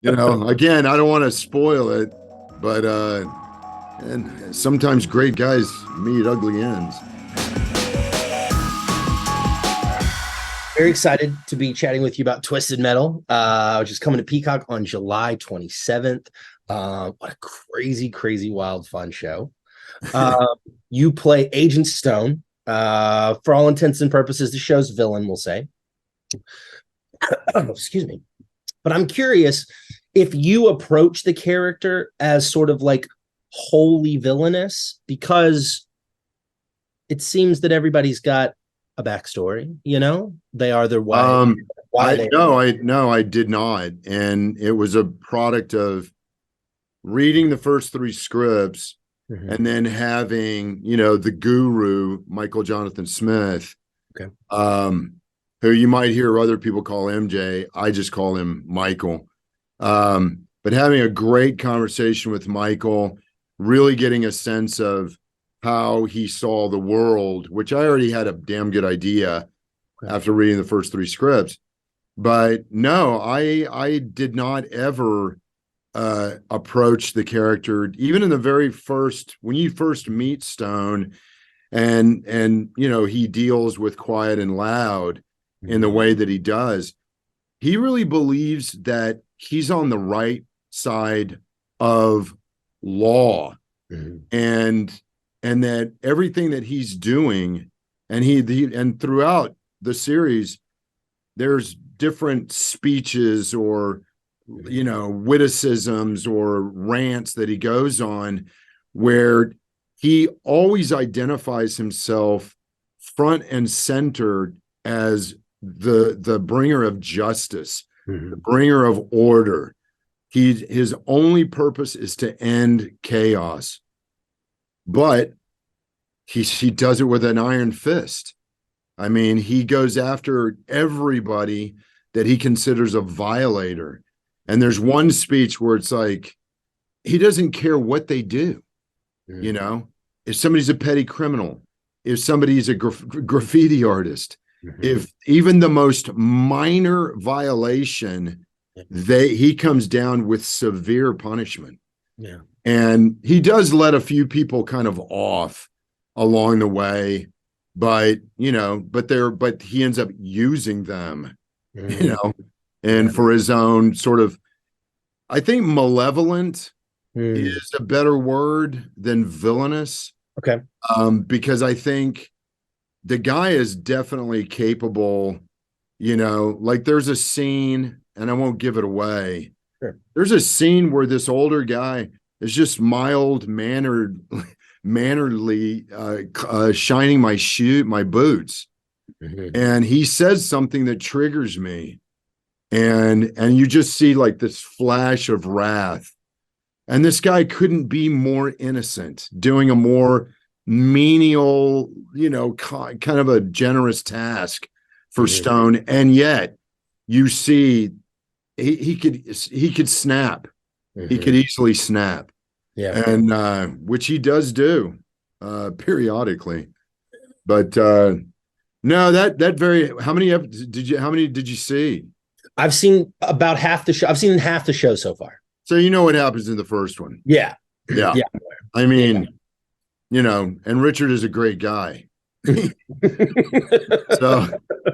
Again, I don't want to spoil it, but and sometimes great guys meet ugly ends. Very excited to be chatting with you about Twisted Metal, which is coming to Peacock on July 27th. What a crazy, wild, fun show. You play Agent Stone. For all intents and purposes, the show's villain, we'll say. Excuse me. But I'm curious if you approach the character as sort of like wholly villainous, because it seems that everybody's got a backstory, they are their why. I did not. And it was a product of reading the first three scripts and then having, the guru, Michael Jonathan Smith, who you might hear other people call MJ. I just call him Michael. But having a great conversation with Michael, really getting a sense of how he saw the world, which I already had a damn good idea after reading the first three scripts. But no, I did not ever approach the character, even in the very first, when you first meet Stone and he deals with quiet and loud in the way that he does. He really believes that he's on the right side of law and that everything that he's doing, and throughout the series, there's different speeches or witticisms or rants that he goes on where he always identifies himself front and center as the bringer of justice, the bringer of order. His only purpose is to end chaos, but he does it with an iron fist. I mean, he goes after everybody that he considers a violator. And there's one speech where it's like, he doesn't care what they do. If somebody's a petty criminal, if somebody's a graffiti artist, if even the most minor violation, he comes down with severe punishment. And he does let a few people kind of off along the way, but but he ends up using them, and for his own sort of, I think malevolent is a better word than villainous. Okay. Because I think the guy is definitely capable, like there's a scene, and I won't give it away. Sure. There's a scene where this older guy is just mannerly shining my boots. And he says something that triggers me. And you just see like this flash of wrath. And this guy couldn't be more innocent, doing a more menial, kind of a generous task for Stone. And yet you see he could snap. He could easily snap. Yeah. And which he does do periodically. But no, how many did you see? I've seen about half the show. I've seen half the show so far. So you know what happens in the first one. Yeah. I mean, and Richard is a great guy. So,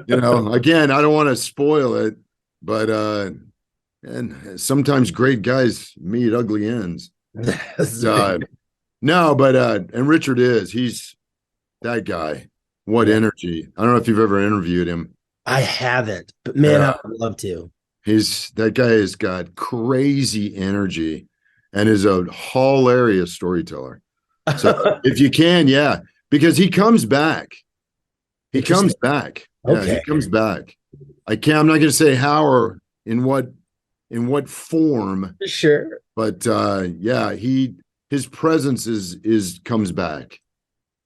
again, I don't want to spoil it, but and sometimes great guys meet ugly ends. No, but and Richard he's that guy. What energy. I don't know if you've ever interviewed him. I haven't, but man, I would love to. That guy has got crazy energy and is a hilarious storyteller. So if you can, because he comes back. He comes back. Yeah, he comes back. I'm not going to say how or in what form. Sure. But his presence comes back.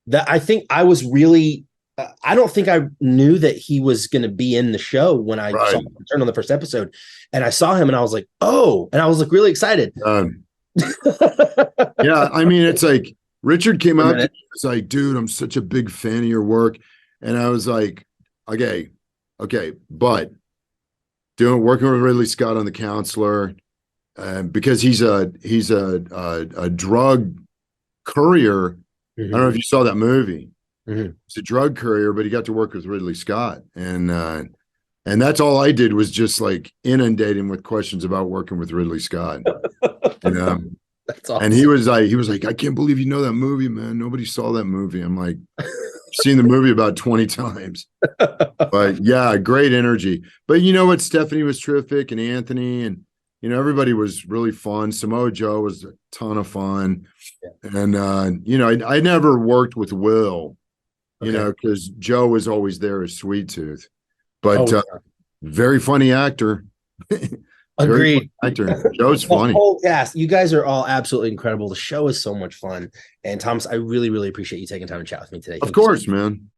That I think I was really I don't think I knew that he was going to be in the show when I saw him return on the first episode, and I saw him and I was like, oh, and I was like really excited. Yeah, I mean, it's like Richard came up and was like, dude, I'm such a big fan of your work. And I was like, okay, but working with Ridley Scott on The Counselor, because he's a drug courier. I don't know if you saw that movie. He's a drug courier, but he got to work with Ridley Scott, and that's all I did was just like inundate him with questions about working with Ridley Scott. That's awesome. And he was like, I can't believe you know that movie, man. Nobody saw that movie. I'm like, seen the movie about 20 times. But yeah, great energy. But you know what? Stephanie was terrific, and Anthony, and everybody was really fun. Samoa Joe was a ton of fun. And I never worked with Will, because Joe was always there as Sweet Tooth. But very funny actor. Agreed. Actor. Joe's funny. Yes, you guys are all absolutely incredible. The show is so much fun. And Thomas, I really, really appreciate you taking time to chat with me today. Of course, man.